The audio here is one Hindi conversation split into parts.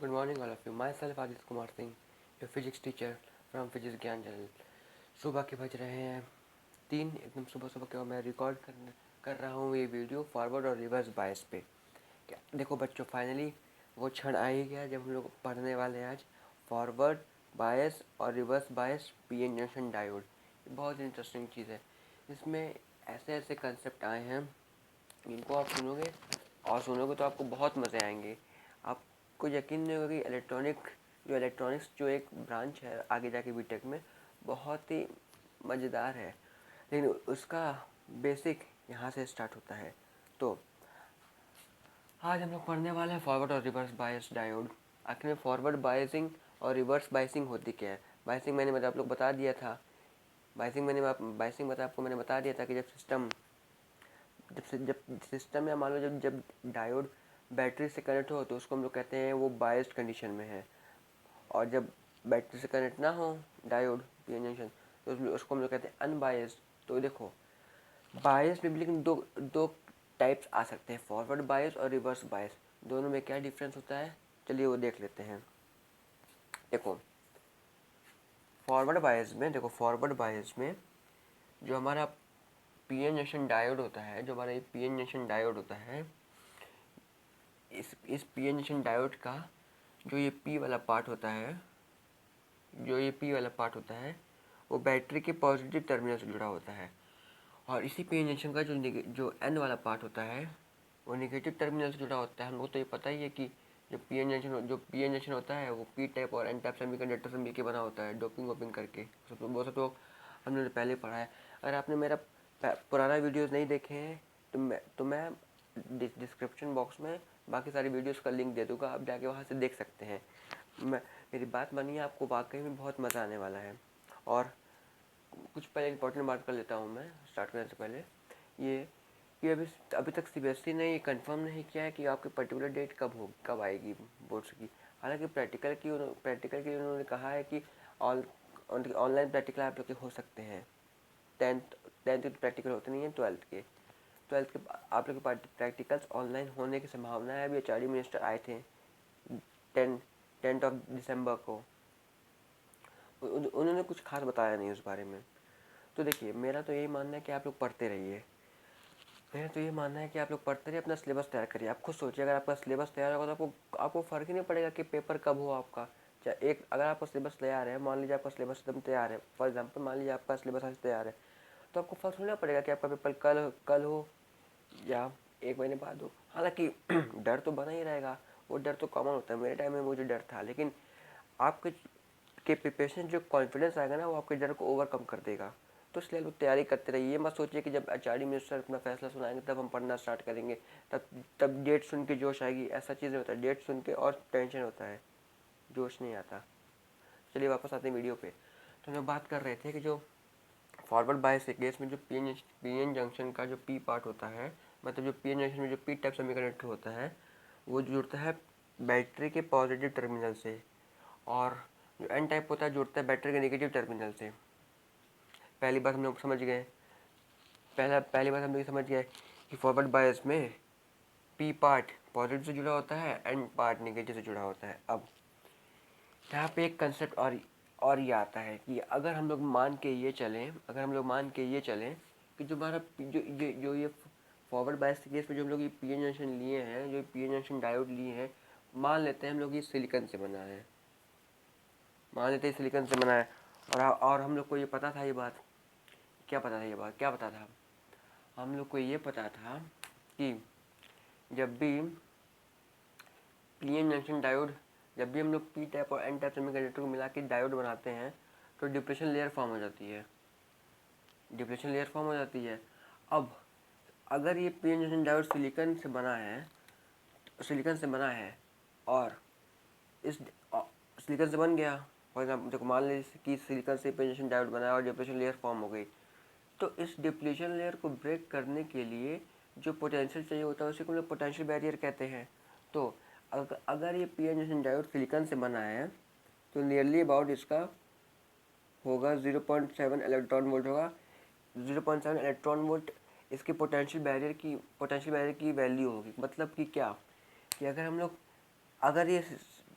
Good morning, all of you. Myself Aditya Kumar Singh, your physics teacher from Physics ज्ञान चैनल। सुबह के बज रहे हैं 3, एकदम सुबह सुबह के मैं रिकॉर्ड कर रहा हूँ ये वीडियो फॉरवर्ड और रिवर्स बायस पे। क्या देखो बच्चों, फाइनली वो क्षण आ ही गया जब हम लोग पढ़ने वाले हैं आज फॉरवर्ड बायस और reverse bias PN junction diode. बहुत इंटरेस्टिंग चीज़ है। इसमें ऐसे ऐसे कंसेप्ट आए हैं इनको आप सुनोगे तो आपको बहुत मज़े आएंगे। आपको यकीन नहीं होगा कि इलेक्ट्रॉनिक्स जो एक ब्रांच है आगे जाके बीटेक में बहुत ही मज़ेदार है, लेकिन उसका बेसिक यहाँ से स्टार्ट होता है। तो आज हम लोग पढ़ने वाले हैं फॉरवर्ड और रिवर्स बायस डायोड। आखिर में फॉरवर्ड बायसिंग और रिवर्स बायसिंग होती क्या है? बायसिंग मैंने आप लोग बता दिया था। आपको मैंने बता दिया था कि जब सिस्टम या मान लो जब डायोड बैटरी से कनेक्ट हो तो उसको हम लोग कहते हैं वो बायस्ड कंडीशन में है। और जब बैटरी से कनेक्ट ना हो डायोड पीएन जंक्शन तो उसको हम लोग कहते हैं अनबायस्ड। तो देखो, बायस में भी लेकिन दो दो टाइप्स आ सकते हैं, फॉरवर्ड बायस और रिवर्स बायस। दोनों में क्या डिफरेंस होता है, चलिए वो देख लेते हैं। देखो फॉरवर्ड बायस में जो हमारा पीएन जंक्शन डायोड होता है, जो हमारा ये पीएन जंक्शन डायोड होता है, इस पीएन जंक्शन डायोड का जो ये पी वाला पार्ट होता है वो बैटरी के पॉजिटिव टर्मिनल से जुड़ा होता है। और इसी पीएन जंक्शन का जो एन वाला पार्ट होता है वो नेगेटिव टर्मिनल से जुड़ा होता है। हमको तो ये पता ही है कि जो पीएन जंक्शन होता है वो पी टाइप और एन टाइप सेमीकंडक्टर से मिलकर बना होता है, डोपिंग वोपिंग करके। वो सब तो हमने पहले पढ़ा है। अगर आपने मेरा पुराना वीडियोस नहीं देखे हैं तो मैं डिस्क्रिप्शन बॉक्स में बाकी सारी वीडियोस का लिंक दे दूँगा, आप जाके वहाँ से देख सकते हैं। मेरी बात मानिए, आपको वाकई में बहुत मज़ा आने वाला है। और कुछ पहले इंपॉर्टेंट बात कर लेता हूँ मैं स्टार्ट करने से पहले, ये कि अभी तक सीबीएसई ने ये कंफर्म नहीं किया है कि आपकी पर्टिकुलर डेट कब आएगी बोर्ड्स की। हालांकि प्रैक्टिकल की उन्होंने कहा है कि ऑनलाइन प्रैक्टिकल आप लोग के हो सकते हैं। टेंथ टेंथ के प्रैक्टिकल होते नहीं हैं, ट्वेल्थ के आप लोग के प्रैक्टिकल्स ऑनलाइन होने की संभावना है। अभी एचआरडी मिनिस्टर आए थे 10 दिसंबर को, उन्होंने कुछ खास बताया नहीं उस बारे में। तो देखिए, मेरा तो यही मानना है कि आप लोग पढ़ते रहिए। अपना सिलेबस तैयार करिए। आप खुद सोचिए, अगर आपका सिलेबस तैयार होगा तो आपको फ़र्क ही नहीं पड़ेगा कि पेपर कब हो आपका। चाहे एक अगर आपका सिलेबस तैयार है, मान लीजिए आपका सिलेबस एकदम तैयार है, फॉर एग्जांपल मान लीजिए आपका सिलेबस आज तैयार है, तो आपको फ़र्क थोड़ी ना पड़ेगा कि आपका पेपर कल हो या 1 महीने बाद हो। हालांकि डर तो बना ही रहेगा, वो डर तो कॉमन होता है। मेरे टाइम में वो जो डर था, लेकिन आपके प्रिपरेशन जो कॉन्फिडेंस आएगा ना, वो आपके डर को ओवरकम कर देगा। तो इसलिए लोग तैयारी करते रहिए। मत सोचिए कि जब आचार्य मिनिस्टर अपना फैसला सुनाएंगे तब हम पढ़ना स्टार्ट करेंगे, तब डेट सुन के जोश आएगी। ऐसा चीज़ नहीं होता है, डेट सुन के और टेंशन होता है, जोश नहीं आता। चलिए वापस आते हैं वीडियो पे। तो हम लोग बात कर रहे थे कि जो फॉरवर्ड बायस के केस में जो पीएन जंक्शन का जो पी पार्ट होता है, मतलब जो पीएन जंक्शन में जो पी टाइप सेमीकंडक्टर होता है, वो जुड़ता है बैटरी के पॉजिटिव टर्मिनल से। और जो एन टाइप होता है जुड़ता है बैटरी के नेगेटिव टर्मिनल से। पहली बात हम लोग समझ गए पहली बात हम लोग समझ गए कि फॉरवर्ड बायस में पी पार्ट पॉजिटिव से जुड़ा होता है, एन पार्ट नेगेटिव से जुड़ा होता है। अब यहाँ पे एक कंसेप्ट और ये आता है कि अगर हम लोग मान के ये चलें कि जो हमारा ये फॉरवर्ड बायस के केस में जो हम लोग ये पीएन जंक्शन लिए हैं, जो पीएन जंक्शन डायोड लिए हैं, मान लेते हैं हम लोग ये सिलिकॉन से बना है। और हम लोग को ये पता था, क्या पता था हम लोग को ये पता था कि जब भी पीएन जंक्शन डायोड जब भी हम लोग पी टाइप और एन टाइप सेमीकंडक्टर को मिला के डायोड बनाते हैं तो डिप्लेशन लेयर फॉर्म हो जाती है। अब अगर ये पीएन जंक्शन डायोड सिलिकॉन से बना है और इस सिलिकॉन से बन गया, फॉर एग्जाम्पल देखो, मान लीजिए कि सिलिकॉन से पीएन जंक्शन डायोड बनाया और डिप्लेशन लेयर फॉर्म हो गई, तो इस डिप्लीशन लेयर को ब्रेक करने के लिए जो पोटेंशियल चाहिए होता है उसी को हम लोग पोटेंशियल बैरियर कहते हैं। तो अगर ये पीएन जंक्शन डायोड सिलिकॉन से बना है तो नियरली अबाउट इसका होगा 0.7 इलेक्ट्रॉन वोल्ट होगा। 0.7 इलेक्ट्रॉन वोल्ट इसके पोटेंशियल बैरियर की वैल्यू होगी। मतलब कि क्या, कि अगर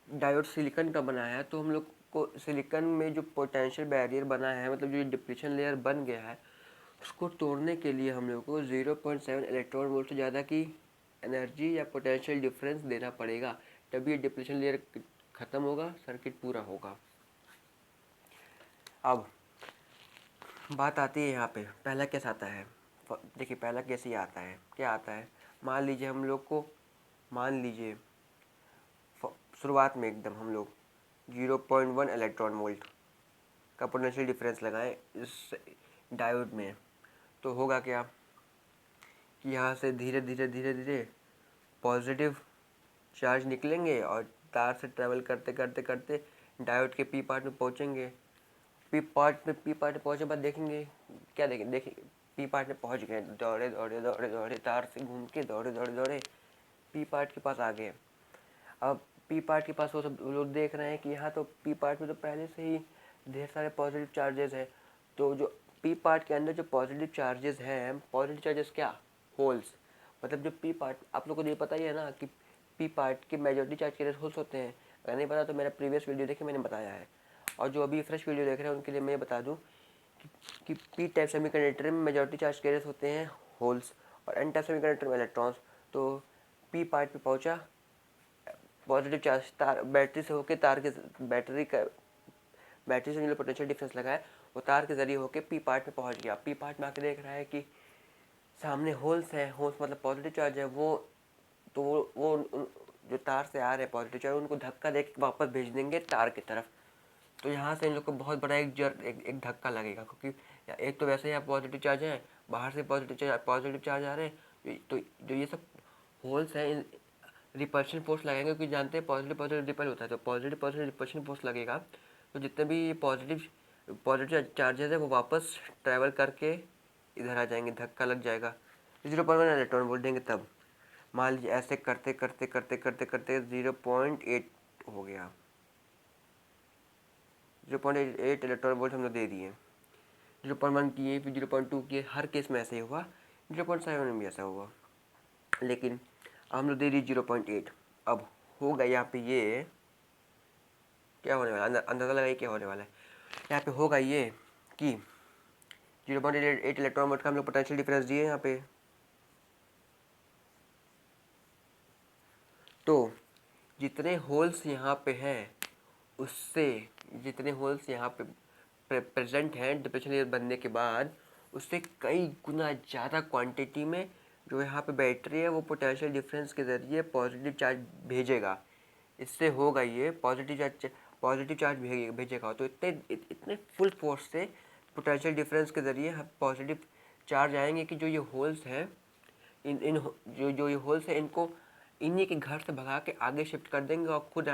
डायोड सिलिकॉन का बना है, तो हम लोग को सिलिकॉन में जो पोटेंशियल बैरियर बना है, मतलब जो डिप्लीशन लेयर बन गया है, उसको तोड़ने के लिए हम लोग को 0.7 इलेक्ट्रॉन वोल्ट से ज़्यादा की एनर्जी या पोटेंशियल डिफरेंस देना पड़ेगा, तभी ये डिप्लीशन लेयर ख़त्म होगा, सर्किट पूरा होगा। अब बात आती है यहाँ पे पहला केस आता है। देखिए पहला केस ये आता है, क्या आता है, मान लीजिए हम लोग को, मान लीजिए शुरुआत में एकदम हम लोग 0.1 इलेक्ट्रॉन वोल्ट का पोटेंशियल डिफरेंस लगाएं इस डायोड में, तो होगा क्या कि यहाँ से धीरे धीरे धीरे धीरे पॉजिटिव चार्ज निकलेंगे और तार से ट्रेवल करते करते करते डायोड के पी पार्ट में पहुँचेंगे। पी पार्ट में पहुँचने बाद देखेंगे क्या, देखिए पी पार्ट में पहुँच गए, दौड़े दौड़े दौड़े दौड़े तार से घूम के दौड़े दौड़े दौड़े पी पार्ट के पास आ गए। अब पी पार्ट के पास वो सब लोग देख रहे हैं कि यहाँ तो पी पार्ट में तो पहले से ही ढेर सारे पॉजिटिव चार्जेस हैं, तो जो पी पार्ट के अंदर जो पॉजिटिव चार्जेस हैं, पॉजिटिव चार्जेस क्या, होल्स, मतलब जो पी पार्ट, आप लोगों को ये पता ही है ना कि पी पार्ट के मेजॉरिटी चार्ज के होल्स होते हैं। अगर नहीं पता तो मेरा प्रीवियस वीडियो देखिए, मैंने बताया है। और जो अभी फ्रेश वीडियो देख रहे हैं उनके लिए मैं बता दूँ कि पी टाइप सेमीकंडक्टर में मेजॉरिटी चार्ज कैरियर्स होते हैं होल्स, और एन टाइप सेमीकंडक्टर में इलेक्ट्रॉन्स। तो पी पार्ट पे पहुंचा पॉजिटिव चार्ज, तार बैटरी से होके तार के, बैटरी से जो पोटेंशियल डिफरेंस लगा है वो तार के जरिए होके पी पार्ट में पहुंच गया। पी पार्ट में आके देख रहा है कि सामने होल्स हैं, होल्स मतलब पॉजिटिव चार्ज है, वो तो वो जो तार से आ रहे हैं पॉजिटिव चार्ज उनको धक्का दे के वापस भेज देंगे तार की तरफ। तो यहाँ से इन लोग को बहुत बड़ा एक धक्का लगेगा, क्योंकि एक तो वैसे ही आप पॉजिटिव चार्ज है, बाहर से पॉजिटिव चार्ज आ रहे हैं, तो जो ये सब होल्स हैं रिपल्शन फोर्स लगेंगे, क्योंकि जानते हैं पॉजिटिव पॉजिटिव रिपल होता है, तो पॉजिटिव पॉजिटिव रिपल्शन फोर्स लगेगा। तो जितने भी पॉजिटिव चार्जेस है वो वापस ट्रैवल करके इधर आ जाएंगे, धक्का लग जाएगा, 0.1 इलेक्ट्रॉन वोल्ट देंगे। तब मान लीजिए ऐसे करते करते करते करते करते 0.8 हो गया, 0.8 इलेक्ट्रॉन वोल्ट हम लोग दे दिए। 0.1 किए, फिर 0.2 किए, हर केस में ऐसे ही हुआ, 0.7 में भी ऐसा हुआ, लेकिन हम लोग दे दिए 0.8। अब होगा यहाँ पे ये क्या होने वाला, अंदाज़ा लगाइए क्या होने वाला है। यहाँ पे होगा ये कि 0.8 इलेक्ट्रॉन वोल्ट का हम लोग पोटेंशियल डिफरेंस दिए यहाँ पे, तो जितने होल्स यहाँ पे हैं उससे, जितने होल्स यहाँ पे प्रेजेंट हैं डिप्रेशन लेयर बनने के बाद, उससे कई गुना ज़्यादा क्वांटिटी में जो यहाँ पे बैटरी है वो पोटेंशियल डिफरेंस के ज़रिए पॉजिटिव चार्ज भेजेगा। इससे होगा ये पॉजिटिव चार्ज भेजेगा, तो इतने फुल फोर्स से पोटेंशियल डिफरेंस के ज़रिए पॉजिटिव चार्ज आएंगे कि जो ये होल्स हैं, इन इन जो ये होल्स हैं इनको इन्हीं के घर से भगा के आगे शिफ्ट कर देंगे, और खुद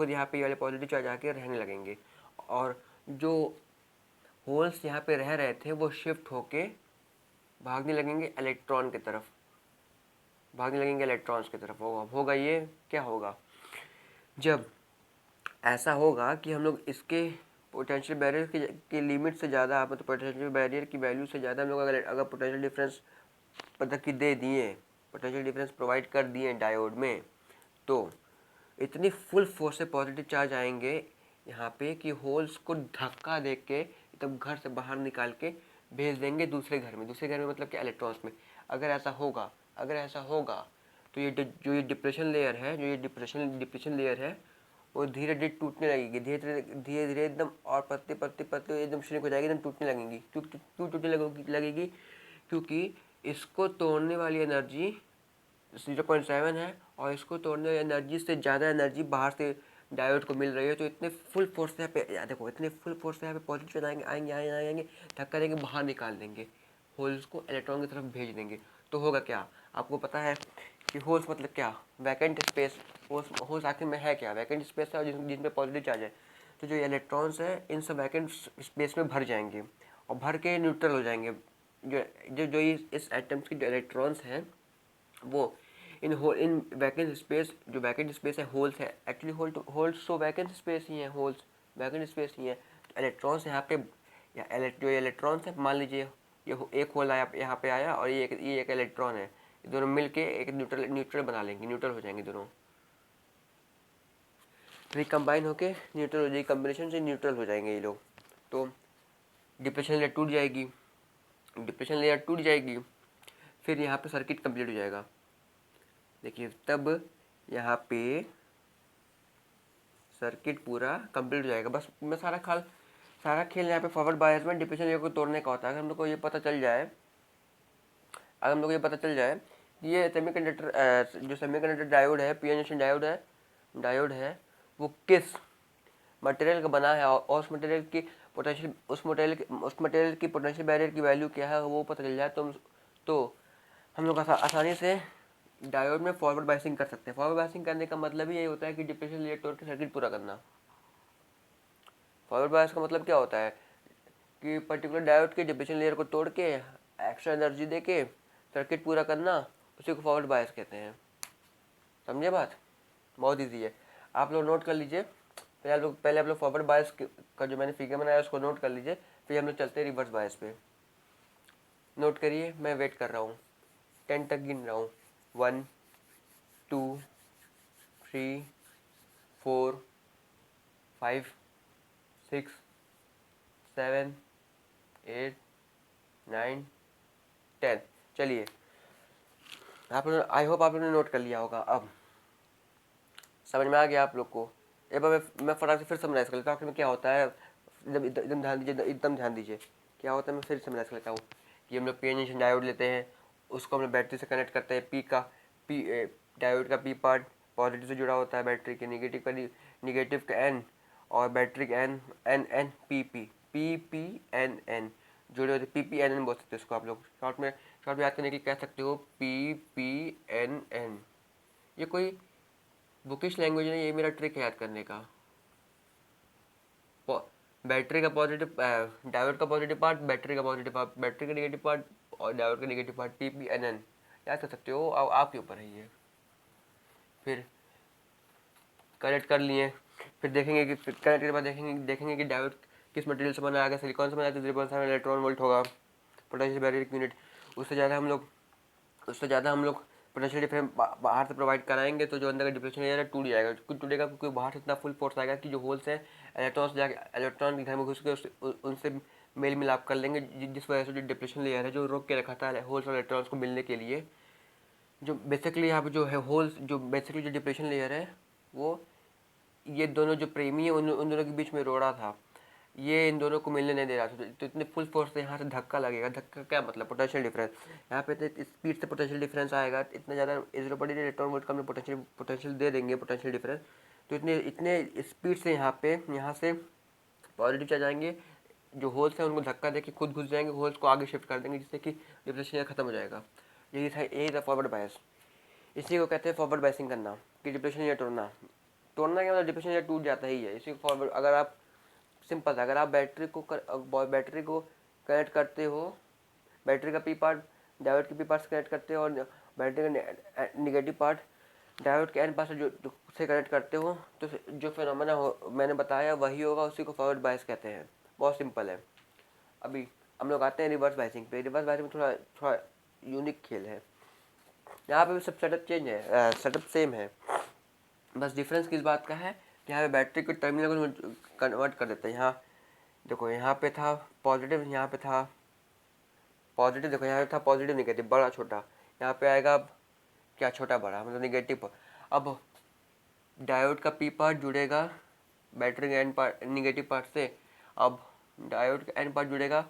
यहाँ पे ये वाले पॉजिटिव चार्ज आके रहने लगेंगे, और जो होल्स यहाँ पे रह रहे थे वो शिफ्ट होके भागने लगेंगे इलेक्ट्रॉन की तरफ, भागने लगेंगे इलेक्ट्रॉन्स की तरफ। होगा ये क्या होगा, जब ऐसा होगा कि हम लोग इसके पोटेंशियल बैरियर की लिमिट से ज़्यादा, मतलब पोटेंशियल बैरियर की वैल्यू से ज़्यादा हम लोग अगर पोटेंशियल डिफरेंस मतलब कि दे दिए, पोटेंशियल डिफरेंस प्रोवाइड कर दिए डायोड में, तो इतनी फुल फोर्स से पॉजिटिव चार्ज आएंगे यहाँ पे कि होल्स को धक्का दे के एकदम घर से बाहर निकाल के भेज देंगे दूसरे घर में मतलब कि इलेक्ट्रॉन्स में। अगर ऐसा होगा तो ये जो ये डिप्रेशन लेयर है, जो ये डिप्रेशन लेयर है वो धीरे धीरे टूटने लगेगी, धीरे धीरे एकदम, और पतली पतली पतली एकदम श्रिंक हो जाएगी, एकदम टूटने लगेगी। क्यों टूटने लगेगी, क्योंकि इसको तोड़ने वाली एनर्जी 0.7 है और इसको तोड़ने वाली एनर्जी से ज़्यादा एनर्जी बाहर से डायोड को मिल रही है। तो इतने फुल फोर्स से यहाँ पे देखो, इतने फुल फोर्स से यहाँ पे पॉजिटिव आएंगे धक्का देंगे, बाहर निकाल देंगे, होल्स को इलेक्ट्रॉन की तरफ भेज देंगे। तो होगा क्या, आपको पता है कि होल्स मतलब क्या, वैकेंट स्पेस। होल्स आखिर में है क्या, वैकेंट स्पेस है जिसमें पॉजिटिव चार्ज है। तो जो इलेक्ट्रॉन्स है इन सब वैकेंट स्पेस में भर जाएंगे और भर के न्यूट्रल हो जाएंगे। जो जो जो इस एटम्स के जो इलेक्ट्रॉन्स हैं वो इन वैकेंट स्पेस, जो वैकेंट स्पेस है होल्स है, एक्चुअली होल्स तो वैकेंट स्पेस ही है, होल्स वैकेंट स्पेस ही है। तो इलेक्ट्रॉन्स यहाँ पे, या जो इलेक्ट्रॉन्स है, मान लीजिए ये एक होल आया यहाँ पे आया और ये एक इलेक्ट्रॉन है, ये दोनों मिलके एक न्यूट्रल बना लेंगे, न्यूट्रल हो जाएंगे दोनों। रिकम्बाइन होके न्यूट्रल हो जाएगी, कम्बिनेशन से न्यूट्रल हो जाएंगे ये लोग। तो डिप्रेशन लेयर टूट जाएगी, डिप्रेशन लेयर टूट जाएगी, फिर यहाँ पे सर्किट कंप्लीट हो जाएगा। देखिए तब यहाँ पे सर्किट पूरा कंप्लीट हो जाएगा। बस मैं सारा खेल यहाँ पे फॉरवर्ड बायस में डिप्रेशन लेयर को तोड़ने का होता है। अगर हम लोग को ये पता चल जाए, अगर हम लोग को ये पता चल जाए कि ये सेमीकंडक्टर जो सेमीकंडक्टर डायोड है, पीएन जंक्शन डायोड है वो किस मटेरियल का बना है और उस मटेरियल की पोटेंशियल बैरियर की वैल्यू क्या है वो पता चल जाए तो हम लोग आसानी से डायोड में फॉरवर्ड बायसिंग कर सकते हैं। फॉरवर्ड बायसिंग करने का मतलब ही यही होता है कि डिप्रेशन लेयर तोड़ के सर्किट पूरा करना। फॉरवर्ड बायस का मतलब क्या होता है कि पर्टिकुलर डायोड के डिप्रेशन लेयर को तोड़ के एक्स्ट्रा एनर्जी दे के सर्किट पूरा करना, उसी को फॉरवर्ड बायस कहते हैं। समझे बात? बहुत ईजी है, आप लोग नोट कर लीजिए। पहले आप लोग फॉरवर्ड बायस का जो मैंने फिगर बनाया उसको नोट कर लीजिए, फिर हम लोग चलते हैं रिवर्स बायस पे। नोट करिए, मैं वेट कर रहा हूँ, 10 तक गिन रहा हूँ। 1 2 3 4 5 6 7 8 9 10। चलिए, आप लोग, आई होप आप लोगों ने नोट कर लिया होगा। अब समझ में आ गया आप लोग को? एक बार मैं फटाक से फिर समराइज कर लेता हूँ। आखिर में क्या होता है, एकदम ध्यान दीजिए, एकदम ध्यान दीजिए। क्या होता है मैं फिर समराइज कर लेता हूँ कि हम लोग पी एन जंक्शन डायोड लेते हैं, उसको हम लोग बैटरी से कनेक्ट करते हैं। डायोड का पी पार्ट पॉजिटिव से जुड़ा होता है, बैटरी के निगेटिव का एन, और बैटरी का N N N P N N जुड़े होते, पी पी एन एन बोल सकते हैं उसको आप लोग। शॉर्ट में याद करने के लिए कह सकते हो पी एन एन। ये कोई बुकिश लैंग्वेज नहीं, ये मेरा ट्रिक है याद करने का। बैटरी का पॉजिटिव, डायोड का पॉजिटिव पार्ट, बैटरी का पॉजिटिव पार्ट, बैटरी का निगेटिव पार्ट और डायोड का negative part, P P N N याद कर सकते हो। अब आपके ऊपर है ये। फिर कनेक्ट कर लिए, फिर देखेंगे कि कनेक्ट के बाद देखेंगे कि डायोड किस मटेरियल से बना है। अगर सिलिकॉन से बना है तो 0.7 इलेक्ट्रॉन वोल्ट होगा पोटेंशियल बैरियर यूनिट। उससे ज़्यादा हम लोग पोटेंशियल डिफरेंस बाहर से प्रोवाइड कराएंगे तो जो अंदर का डिप्रेशन लेयर है टूट जाएगा। कुछ टूटेगा क्योंकि बाहर से इतना फुल फोर्स आएगा कि जो होल्स हैं इलेक्ट्रॉन के घर में घुस के उनसे मेल मिलाप कर लेंगे, जिस वजह से जो डिप्रेशन लेयर है जो रोक के रखा था होल्स और इलेक्ट्रॉन्स को मिलने के लिए, जो बेसिकली यहाँ पे जो है होल्स, जो बेसिकली जो डिप्रेशन लेयर है वो ये दोनों जो प्रेमी है उन दोनों के बीच में रोड़ा था, ये इन दोनों को मिलने नहीं दे रहा था। तो इतने फुल फोर्स से यहाँ से धक्का लगेगा। धक्का क्या मतलब, पोटेंशियल डिफरेंस। यहाँ पे इतने स्पीड से पोटेंशियल डिफरेंस आएगा, इतना ज़्यादा 0.8 वोल्ट का हम पोटेंशियल दे देंगे पोटेंशियल डिफरेंस। तो इतने स्पीड से यहाँ से पॉजिटिव चार्ज आएंगे, जो होल्स हैं उनको धक्का दे के खुद घुस जाएंगे, होल्स को आगे शिफ्ट कर देंगे, जिससे कि डिप्रेशन खत्म हो जाएगा। यही था फॉरवर्ड बायस। इसी को कहते हैं फॉरवर्ड बायसिंग करना, कि डिप्रेशन या तोड़ना क्या मतलब, डिप्रेशन या टूट जाता ही है। इसी को फॉरवर्ड, अगर आप सिंपल था, अगर आप बैटरी को कनेक्ट करते हो, बैटरी का पी पार्ट डायोड के पी पार्ट से कनेक्ट करते हो और बैटरी का निगेटिव पार्ट डायोड के एन पार्ट से जो से कनेक्ट करते हो, तो जो फिनोमेना मैंने बताया वही होगा, उसी को फॉरवर्ड बायस कहते हैं। बहुत सिंपल है। अभी हम लोग आते हैं रिवर्स बायसिंग पे। रिवर्स बायसिंग में थोड़ा यूनिक खेल है। यहाँ पे भी सब सेटअप चेंज है, सेटअप सेम है, बस डिफरेंस किस बात का है कि यहाँ पे बैटरी के टर्मिनल को कन्वर्ट कर देते हैं। यहाँ देखो, यहाँ पे था पॉजिटिव, यहाँ पे था पॉजिटिव, देखो यहाँ पे था पॉजिटिव निगेटिव, बड़ा छोटा, यहाँ पे आएगा अब क्या, छोटा बड़ा, मतलब निगेटिव। अब डायोड का पी पार्ट जुड़ेगा बैटरी के एन पार्ट निगेटिव पार्ट से, अब डायोड का एन पार्ट जुड़ेगा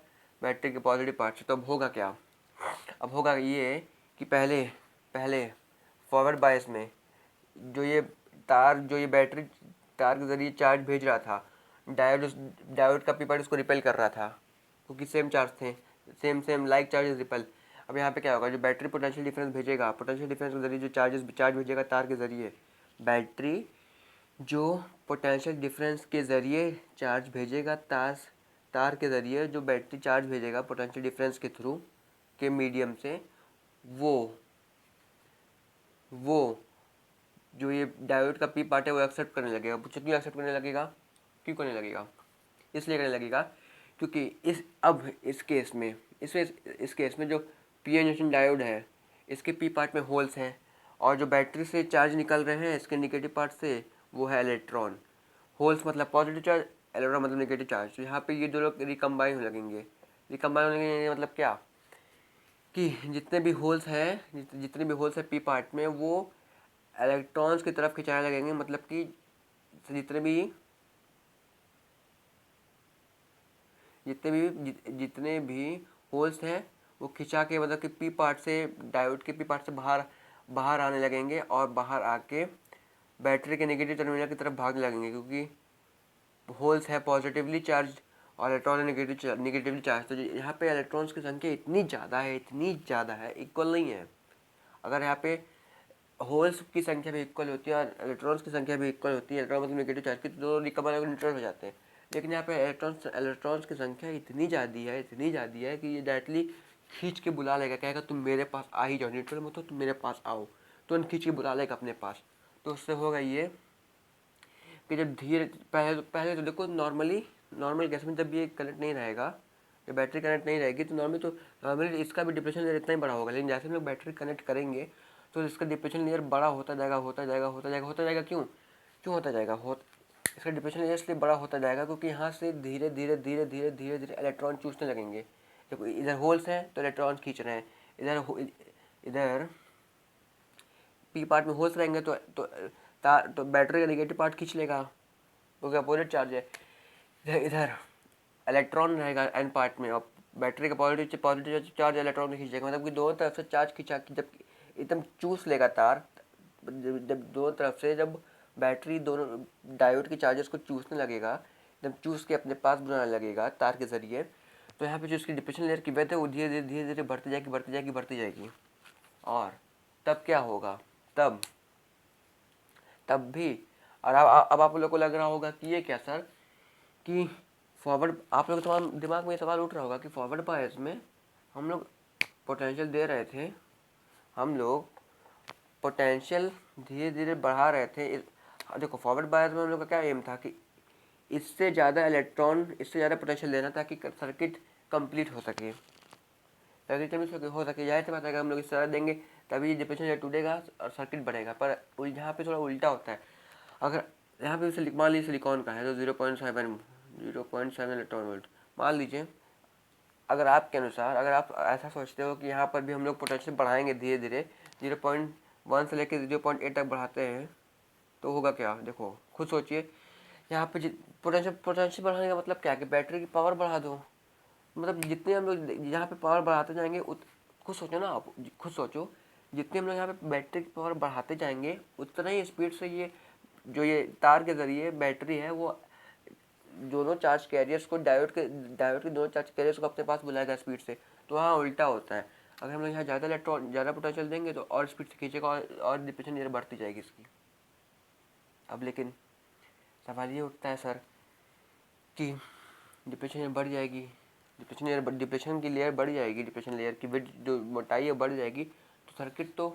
बैटरी के पॉजिटिव पार्ट से। तो अब होगा क्या, अब होगा ये कि पहले फॉरवर्ड बायस में जो ये बैटरी तार के जरिए चार्ज भेज रहा था, डायोड का पी पार्ट उसको रिपेल कर रहा था, क्योंकि सेम चार्ज थे, सेम लाइक चार्जेस रिपेल। अब यहाँ पे क्या होगा, जो बैटरी पोटेंशियल डिफरेंस भेजेगा, पोटेंशियल डिफरेंस के जरिए जो चार्ज भेजेगा तार के जरिए, बैटरी जो पोटेंशियल डिफरेंस के ज़रिए चार्ज भेजेगा तार के ज़रिए, जो बैटरी चार्ज भेजेगा पोटेंशियल डिफरेंस के थ्रू के मीडियम से, वो जो ये डायोड का पी पार्ट है वो एक्सेप्ट करने लगेगा। क्यों एक्सेप्ट करने लगेगा, क्यों करने लगेगा, इसलिए करने लगेगा क्योंकि इस केस में जो पी एन जंक्शन डायोड है, इसके पी पार्ट में होल्स हैं, और जो बैटरी से चार्ज निकल रहे हैं इसके निगेटिव पार्ट से, वो है इलेक्ट्रॉन। होल्स मतलब पॉजिटिव चार्ज, इलेक्ट्रॉन मतलब नेगेटिव चार्ज। तो यहाँ पे ये दो लोग रिकम्बाइन होने लगेंगे। रिकम्बाइन होने लगेंगे मतलब क्या कि जितने भी होल्स हैं, जितने भी होल्स हैं पी पार्ट में, वो इलेक्ट्रॉन्स की तरफ खिंचाने लगेंगे। मतलब कि जितने भी जितने भी होल्स हैं वो खिंचा के, मतलब कि पी पार्ट से, डायोड के पी पार्ट से बाहर बाहर आने लगेंगे और बाहर आके बैटरी के नेगेटिव टर्मिनल की तरफ भागने लगेंगे, क्योंकि होल्स है पॉजिटिवली चार्ज और इलेक्ट्रॉन नेगेटिवली चार्ज। तो यहाँ पे इलेक्ट्रॉन्स की संख्या इतनी ज़्यादा है, इतनी ज़्यादा है, इक्वल नहीं है। अगर यहाँ पे होल्स की संख्या भी इक्वल होती है और इलेक्ट्रॉन्स की संख्या भी इक्वल होती है, इलेक्ट्रॉन मतलब नेगेटिव चार्ज की, तो दोनों रिकवर और न्यूट्रल हो जाते हैं। लेकिन यहाँ पे इलेक्ट्रॉन्स की संख्या इतनी ज़्यादा है, इतनी ज़्यादा है कि ये डायरेक्टली खींच के बुला लेगा, कहेगा तुम मेरे पास आ ही जाओ, न्यूट्रल में तो तुम मेरे पास आओ, तुरंत खींच के बुला लेगा अपने पास। तो उससे होगा ये कि जब धीरे पहले तो देखो, नॉर्मल गैस में जब ये करंट नहीं रहेगा, जब बैटरी कनेक्ट नहीं रहेगी, तो नॉर्मली इसका भी डिप्रेशन लेयर इतना ही बड़ा होगा। लेकिन जैसे हम लोग बैटरी कनेक्ट करेंगे तो इसका डिप्रेशन लेयर बड़ा होता जाएगा, होता जाएगा, होता जाएगा, होता जाएगा। क्यों होता जाएगा? इसका डिप्रेशन लेयर इसलिए बड़ा होता जाएगा क्योंकि यहाँ से धीरे धीरे धीरे धीरे धीरे धीरे इलेक्ट्रॉन चूसने लगेंगे। देखो इधर होल्स हैं तो इलेक्ट्रॉन खींच रहे हैं, इधर पी पार्ट में होल्स रहेंगे तो बैटरी का नेगेटिव पार्ट खींच लेगा, क्योंकि अपोजिट चार्ज है। इधर इलेक्ट्रॉन रहेगा एन पार्ट में और बैटरी का पॉजिटिव चार्ज इलेक्ट्रॉन में खींचेगा। मतलब कि दोनों तरफ से चार्ज खींचा कि जब एकदम चूस लेगा तार, जब दोनों तरफ से, जब बैटरी दोनों डायोड के चार्जेस को चूसने लगेगा, जब चूस के अपने पास बनाने लगेगा तार के जरिए, तो यहाँ पे जो इसकी डिप्रेशन लेयर की वेथ है वो धीरे धीरे धीरे धीरे बढ़ती जाएगी, बढ़ती जाएगी, बढ़ती जाएगी। और तब क्या होगा? तब भी, और अब आप लोग को लग रहा होगा कि ये क्या सर, कि फॉरवर्ड, आप लोग तो दिमाग में ये सवाल उठ रहा होगा कि फॉरवर्ड बायस में हम लोग पोटेंशियल दे रहे थे, हम लोग पोटेंशियल धीरे धीरे बढ़ा रहे थे। देखो फॉरवर्ड बायस में हम लोग का क्या एम था कि इससे ज़्यादा इलेक्ट्रॉन, इससे ज़्यादा पोटेंशियल देना ताकि सर्किट कंप्लीट हो सके, हो सके। जाहिर सी बात है, हम लोग इस तरह देंगे तभी डिप्रेशन लेयर टूटेगा और सर्किट बढ़ेगा। पर यहाँ पे थोड़ा उल्टा होता है। अगर यहाँ पे मान लीजिए सिलिकॉन का है तो 0.7 इलेक्ट्रॉन वोल्ट मान लीजिए। अगर आपके अनुसार, अगर आप ऐसा सोचते हो कि यहाँ पर भी हम लोग पोटेंशियल बढ़ाएंगे धीरे धीरे, 0.1 से लेकर 0.8 तक बढ़ाते हैं, तो होगा क्या? देखो खुद सोचिए। यहाँ पे पोटेंशियल बढ़ाने का मतलब क्या है कि बैटरी की पावर बढ़ा दो। मतलब जितने हम लोग यहाँ पे पावर बढ़ाते जाएंगे, खुद सोचो ना, आप खुद सोचो, जितने हम लोग यहाँ पे बैटरी की पावर बढ़ाते जाएंगे उतना ही स्पीड से ये तार के जरिए बैटरी है वो दोनों चार्ज कैरियर्स को, डायोड के दोनों चार्ज कैरियर्स को अपने पास बुलाएगा स्पीड से। तो हाँ उल्टा होता है। अगर हम लोग यहाँ ज़्यादा पोटेंशियल देंगे तो और स्पीड से खींचेगा और डिप्रेशन लेयर बढ़ती जाएगी इसकी। अब लेकिन सवाल ये उठता है सर कि डिप्रेशन लेयर बढ़ जाएगी, डिप्रेशन की लेयर बढ़ जाएगी, डिप्रेशन लेयर की विड्थ जो मोटाई है बढ़ जाएगी, तो सर्किट तो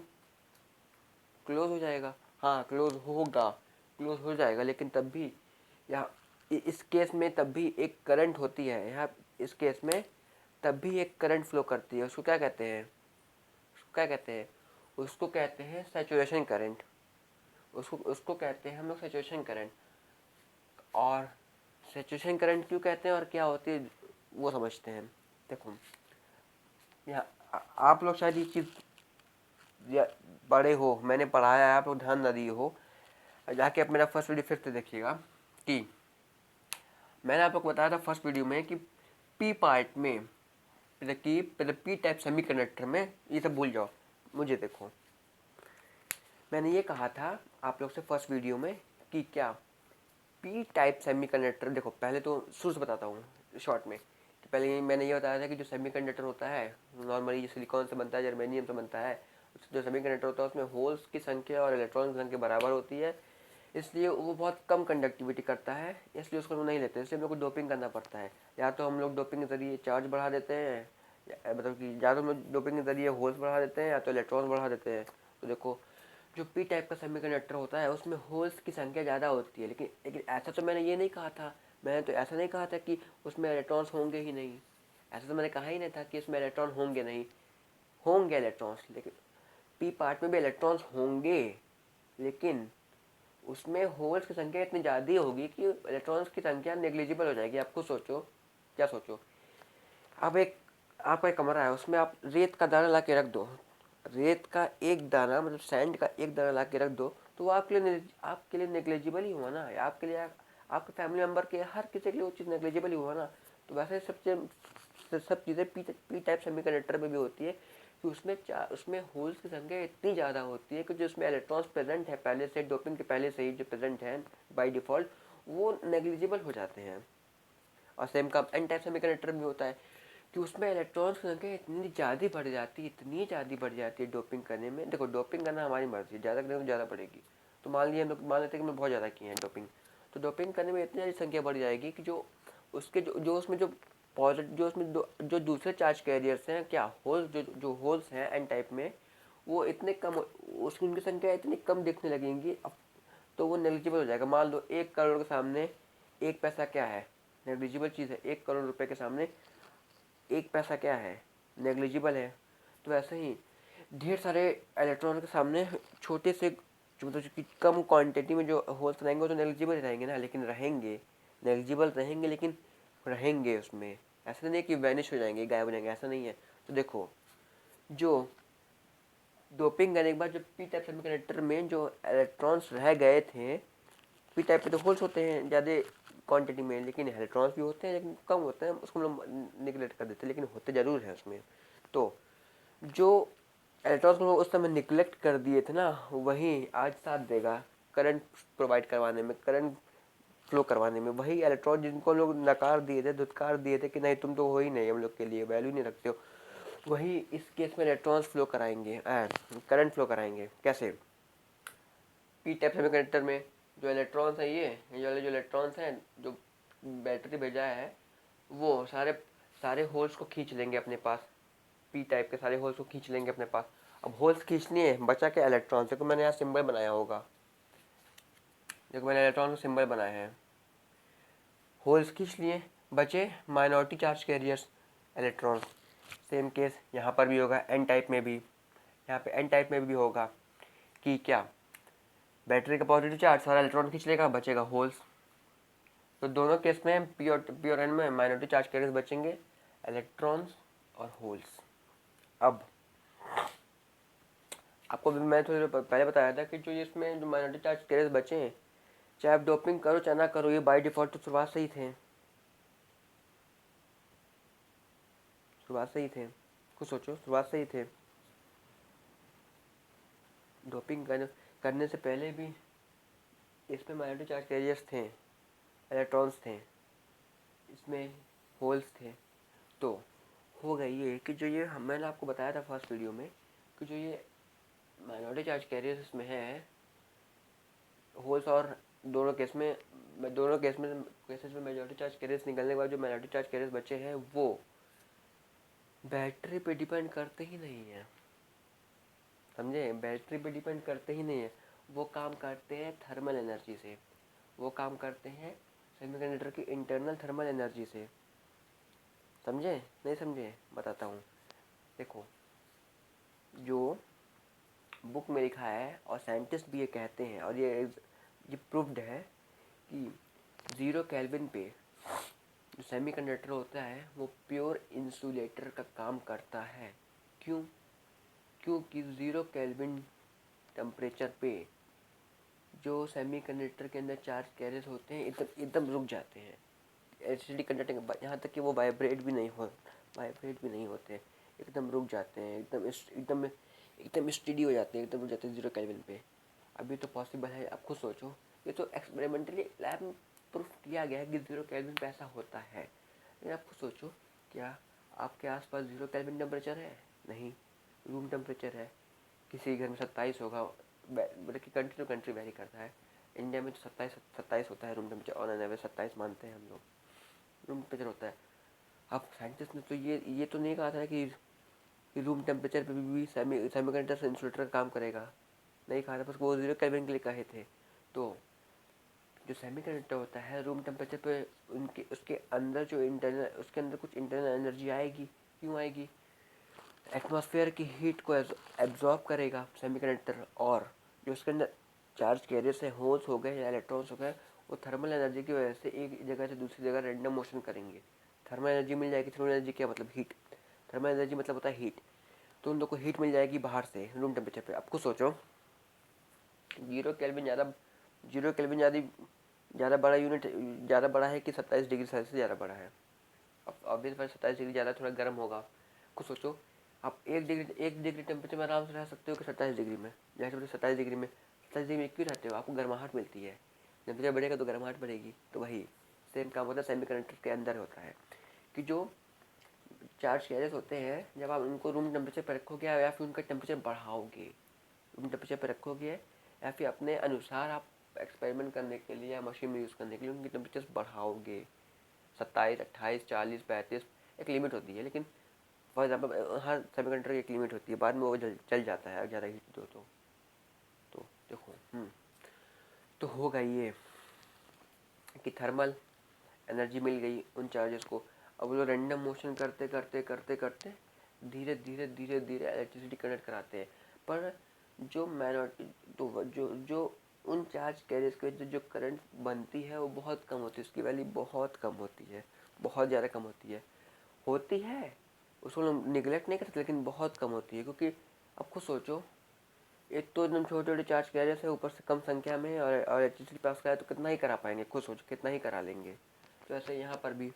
क्लोज हो जाएगा। हाँ क्लोज हो जाएगा। लेकिन तब भी यहाँ इस केस में तब भी एक करंट होती है, यहाँ इस केस में तब भी एक करंट फ्लो करती है। उसको क्या कहते हैं? उसको कहते हैं सैचुरेशन करंट। उसको कहते हैं हम लोग सैचुरेशन करंट। और सैचुरेशन करंट क्यों कहते हैं और क्या होती है वो समझते हैं। देखो यहाँ आप लोग शायद ये चीज़ बड़े हो, मैंने पढ़ाया है, आप लोग ध्यान न दिए हो, जाके आप मेरा फर्स्ट वीडियो फिर से देखिएगा कि मैंने आप लोग को बताया था फर्स्ट वीडियो में कि पी पार्ट में, पी टाइप सेमीकंडक्टर में, ये सब भूल जाओ, मुझे देखो, मैंने ये कहा था आप लोग से फर्स्ट वीडियो में कि क्या पी टाइप सेमीकंडक्टर, देखो पहले तो शुरू से बताता हूँ शॉर्ट में। तो पहले मैंने ये बताया था कि जो सेमीकंडक्टर होता है नॉर्मली जो सिलिकॉन से बनता है, जर्मेनियम से बनता है, जो सेमीकंडक्टर होता है उसमें होल्स की संख्या और इलेक्ट्रॉन की संख्या बराबर होती है, इसलिए वो बहुत कम कंडक्टिविटी करता है, इसलिए उसको हम नहीं लेते। इसलिए हम लोग को डोपिंग करना पड़ता है। या तो हम लोग डोपिंग के ज़रिए चार्ज बढ़ा देते हैं, मतलब कि या तो हम लोग डोपिंग के ज़रिए होल्स बढ़ा देते हैं या तो इलेक्ट्रॉन बढ़ा देते हैं। तो देखो जो पी टाइप का सेमीकंडक्टर होता है उसमें होल्स की संख्या ज़्यादा होती है। लेकिन ऐसा तो मैंने ये नहीं कहा था, मैंने तो ऐसा नहीं कहा था कि उसमें इलेक्ट्रॉन्स होंगे ही नहीं। ऐसा तो मैंने कहा ही नहीं था कि उसमें इलेक्ट्रॉन होंगे नहीं, होंगे इलेक्ट्रॉन्स। लेकिन पी पार्ट में भी इलेक्ट्रॉन्स होंगे, लेकिन उसमें होल्स की संख्या इतनी ज़्यादा होगी कि इलेक्ट्रॉन्स की संख्या नेग्लिजिबल हो जाएगी। आप खुद सोचो, क्या सोचो, अब आपका एक कमरा है, उसमें आप रेत का दाना ला के रख दो, रेत का एक दाना मतलब सैंड का एक दाना ला के रख दो, तो वो आपके लिए नेग्लिजिबल ही हुआ ना, आपके लिए आपके फैमिली मेम्बर के हर किसी के लिए वो चीज़ नेग्लिजिबल ही हुआ ना। तो वैसे सब चीज़ें पी टाइप सेमीकंडक्टर में भी होती है कि उसमें होल्स की संख्या इतनी ज़्यादा होती है कि जो उसमें इलेक्ट्रॉन्स प्रेजेंट है पहले से, डोपिंग के पहले से ही जो प्रेजेंट है बाय डिफ़ॉल्ट, वो नेग्लिजिबल हो जाते हैं। और सेम का एन टाइप सेमीकंडक्टर भी होता है कि उसमें इलेक्ट्रॉन्स की संख्या इतनी ज़्यादा बढ़ जाती है, इतनी ज़्यादा बढ़ जाती है डोपिंग करने में। देखो, डोपिंग करना हमारी मर्जी है, ज़्यादा करें तो ज़्यादा बढ़ेगी। तो मान लेते हैं कि मैं बहुत ज़्यादा किए हैं डोपिंग, तो डोपिंग करने में इतनी ज़्यादा संख्या बढ़ जाएगी कि जो उसमें जो पॉजिटिव जो उसमें जो दूसरे चार्ज कैरियर्स हैं, क्या होल्स, जो होल्स हैं एन टाइप में, वो इतने कम, उसकी उनकी संख्या इतनी कम दिखने लगेंगी। अब तो वो नेग्लिजिबल हो जाएगा। मान लो 1 करोड़ के सामने 1 पैसा क्या है, नेग्लिजिबल चीज़ है। 1 करोड़ रुपए के सामने 1 पैसा क्या है, नेग्लिजिबल है। तो ऐसे ही ढेर सारे इलेक्ट्रॉन के सामने छोटे से मतलब कि कम क्वांटिटी में जो होल्स रहेंगे वो तो नेग्लिजिबल रहेंगे ना, लेकिन रहेंगे, नेग्लिजिबल रहेंगे लेकिन रहेंगे उसमें। ऐसा नहीं है कि वैनिश हो जाएंगे, गायब हो जाएंगे, ऐसा नहीं है। तो देखो, जो डोपिंग करने के बाद जो पी टाइप सेमीकंडक्टर में जो इलेक्ट्रॉन्स रह गए थे, पी टाइप पे तो होल्स होते हैं ज़्यादा क्वांटिटी में, लेकिन इलेक्ट्रॉन्स भी होते हैं लेकिन कम होते हैं, उसको हम लोग निगलेक्ट कर देते हैं, लेकिन होते ज़रूर हैं उसमें। तो जो इलेक्ट्रॉन्स को उस समय निगलेक्ट कर दिए थे ना, वही आज साथ देगा करंट प्रोवाइड करवाने में, करंट फ्लो करवाने में। वही इलेक्ट्रॉन जिनको लोग नकार दिए थे, धुतकार दिए थे कि नहीं तुम तो हो ही नहीं, हम लोग के लिए वैल्यू नहीं रखते हो, वही इस केस में इलेक्ट्रॉन्स फ्लो कराएंगे, करंट फ्लो कराएंगे। कैसे? पी टाइप सेमीकंडक्टर में जो इलेक्ट्रॉन्स है, ये वाले जो इलेक्ट्रॉन्स हैं, जो बैटरी भेजा है, वो सारे सारे होल्स को खींच लेंगे अपने पास। पी टाइप के सारे होल्स को खींच लेंगे अपने पास। अब होल्स खींच लिए, बचा के इलेक्ट्रॉन। देखो मैंने यहाँ सिंबल बनाया होगा, देखो मैंने इलेक्ट्रॉन का सिंबल बनाया है। होल्स खींच लिए, बचे minority charge carriers, electron. Same case यहाँ पर भी होगा, एन टाइप में भी, यहाँ पे एन टाइप में भी होगा कि क्या, बैटरी का पॉजिटिव चार्ज सारा इलेक्ट्रॉन खींच लेगा, बचेगा होल्स। तो दोनों केस में पी और एन में माइनॉरिटी चार्ज कैरियर्स बचेंगे, इलेक्ट्रॉन्स और होल्स। अब आपको भी मैं थोड़ी देर पहले बताया था कि जो इसमें जो माइनॉरिटी चार्ज कैरियर्स बचे हैं, चाहे आप डोपिंग करो चाहे ना करो, ये बाय डिफॉल्ट तो शुरुआत से ही थे, शुरुआत से ही थे। कुछ सोचो, शुरुआत से ही थे। डोपिंग करने से पहले भी इसमें माइनॉरिटी चार्ज कैरियर्स थे, इलेक्ट्रॉन्स थे, इसमें होल्स थे। तो हो गई ये कि जो ये मैंने आपको बताया था फर्स्ट वीडियो में कि जो ये माइनॉरिटी चार्ज कैरियर्स इसमें है, होल्स और दोनों केसेस में मेजॉरिटी चार्ज कैरियर्स निकलने के बाद जो माइनॉरिटी चार्ज कैरियर्स बचे हैं वो बैटरी पे डिपेंड करते ही नहीं है। समझे? बैटरी पे डिपेंड करते ही नहीं है, वो काम करते हैं थर्मल एनर्जी से, वो काम करते हैं सेमीकंडक्टर की इंटरनल थर्मल एनर्जी से। समझे? नहीं समझे? बताता हूँ। देखो, जो बुक में लिखा है और साइंटिस्ट भी ये कहते हैं, और ये प्रूव्ड है कि 0 केल्विन पे जो सेमीकंडक्टर होता है वो प्योर इंसुलेटर का काम करता है। क्यों? क्योंकि 0 केल्विन टेम्परेचर पे जो सेमीकंडक्टर के अंदर चार्ज कैरियर्स होते हैं एकदम एकदम रुक जाते हैं, एलसीडी कंडक्टिंग, यहाँ तक कि वो वाइब्रेट भी नहीं होते, एकदम रुक जाते हैं, एकदम स्टडी हो जाते हैं, एकदम रुक जाते हैं 0 केल्विन पे। अभी तो पॉसिबल है, आप खुद सोचो, ये तो एक्सपेरिमेंटली लैब में प्रूफ किया गया है कि 0 केल्विन पे ऐसा होता है। लेकिन आप खुद सोचो, क्या आपके आसपास 0 केल्विन टेम्परेचर है? नहीं, रूम टेम्परेचर है। किसी घर में 27 होगा, मतलब कि कंट्री टू कंट्री वेरी करता है। इंडिया में तो 27 होता है room temperature, on an average 27 मानते हैं हम लोग, रूम टेम्परेचर होता है। अब साइंटिस्ट ने तो ये तो नहीं कहा था कि रूम टेम्परेचर पे भी सेमीकंडक्टर इंसुलेटर का काम करेगा, नहीं कहा था, बस वो 0 केल्विन के लिए कहे थे। तो जो सेमीकंडक्टर होता है रूम टेम्परेचर पे उसके अंदर उसके अंदर कुछ इंटरनल एनर्जी आएगी। क्यों आएगी? एटमॉस्फेयर की हीट को एब्जॉर्ब करेगा सेमीकंडक्टर, और जो उसके अंदर चार्ज कैरियर्स है, होल्स हो गए या इलेक्ट्रॉन्स हो गए, वो थर्मल एनर्जी की वजह से एक जगह से दूसरी जगह रैंडम मोशन करेंगे। थर्मल एनर्जी मिल जाएगी। थर्मल एनर्जी क्या मतलब? हीट। थर्मल एनर्जी मतलब होता है हीट। तो उन लोग को हीट मिल जाएगी बाहर से रूम टेम्परेचर पे। आपको सोचो 0 केल्विन ज़्यादा, 0 केल्विन ज़्यादा बड़ा यूनिट, ज़्यादा बड़ा है कि 27 डिग्री सेल्सियस ज़्यादा बड़ा है? अब ऑब्वियस बात 27 डिग्री ज़्यादा थोड़ा गर्म होगा। कुछ सोचो, आप 1 डिग्री टेम्परेचर में आराम से रह सकते हो कि 27 डिग्री में? जैसे 27 डिग्री में, 27 डिग्री में क्यों रहते हो? आपको गर्माहट मिलती है। टेम्परेचर बढ़ेगा तो गर्माहट बढ़ेगी। तो वही सेम काम होता है सेमीकंडक्टर के अंदर होता है कि जो चार्ज कैरियर्स होते हैं, जब आप उनको रूम टेम्परेचर पर रखोगे या फिर उनका टेम्परेचर बढ़ाओगे, रूम टेम्परेचर पर रखोगे या फिर अपने अनुसार आप एक्सपेरिमेंट करने के लिए या मशीन में यूज़ करने के लिए उनकी टेम्परेचर बढ़ाओगे, 27, 28, 40, 35, एक लिमिट होती है। लेकिन फॉर एग्जाम्पल हर सेमीकंडक्टर की एक लिमिट होती है, बाद में वो चल जाता है ज़्यादा हीट दो तो देखो तो होगा ये कि थर्मल एनर्जी मिल गई उन चार्जेस को। अब वो रैंडम मोशन करते करते करते करते धीरे धीरे धीरे धीरे इलेक्ट्रिसिटी कनेक्ट कराते हैं। पर जो मैग्नेटिक, तो जो उन चार्ज कैरियर्स के जो करंट बनती है वो बहुत कम होती है, उसकी वैल्यू बहुत कम होती है, बहुत ज़्यादा कम होती है। उसको हम निगलेक्ट नहीं कर सकते, लेकिन बहुत कम होती है। क्योंकि अब खुद सोचो, एक तो एकदम छोटे छोटे चार्ज कैरियर्स है, ऊपर से कम संख्या में, और इलेक्ट्रिसिटी पास कराए तो कितना ही करा पाएंगे? खुद सोचो कितना ही करा लेंगे। तो ऐसे यहाँ पर भी